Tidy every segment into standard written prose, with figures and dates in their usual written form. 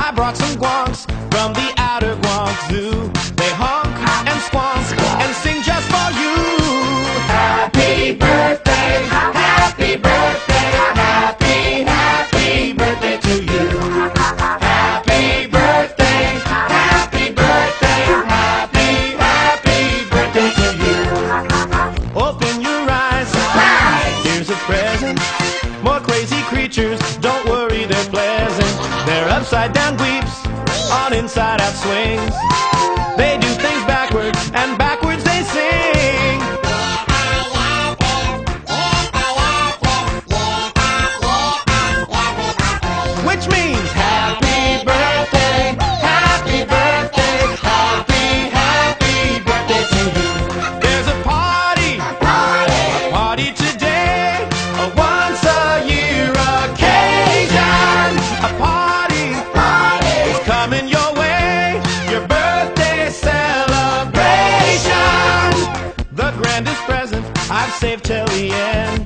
I brought some guanks from the outer Guangzhou. They honk and squonk and sing just for you. Happy birthday, happy birthday, happy, happy birthday to you. Happy birthday, happy birthday, happy, happy birthday to you. Open your eyes, here's a present. More crazy creatures, don't worry, they're pleasant. They're upside down dweeps on inside out swings. They do things backwards, and backwards they sing. Which means happy birthday, happy birthday, happy, happy birthday to you. There's a party today, a once a year occasion. A party is coming your way, your birthday celebration. The grandest present I've saved till the end,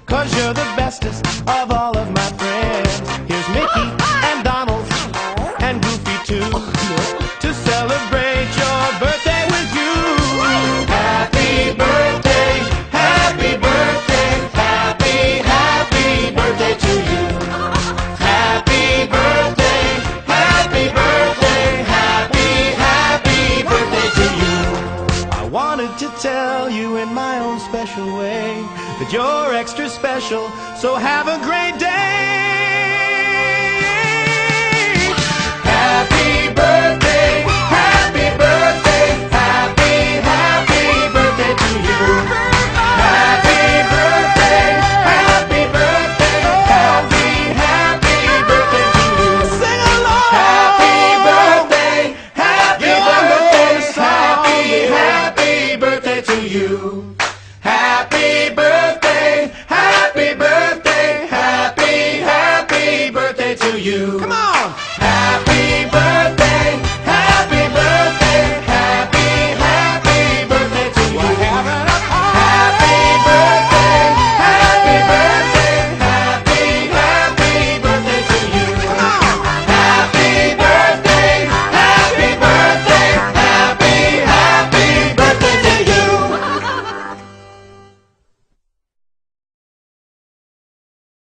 'cause you're the bestest of all of my friends. Here's Mickey and Donald and Goofy too, to celebrate your birthday with you. Happy birthday, happy birthday, happy, happy birthday to you. Happy birthday, happy birthday, happy, happy birthday to you. I wanted to tell you in my own special way that you're extra special, so have a great day.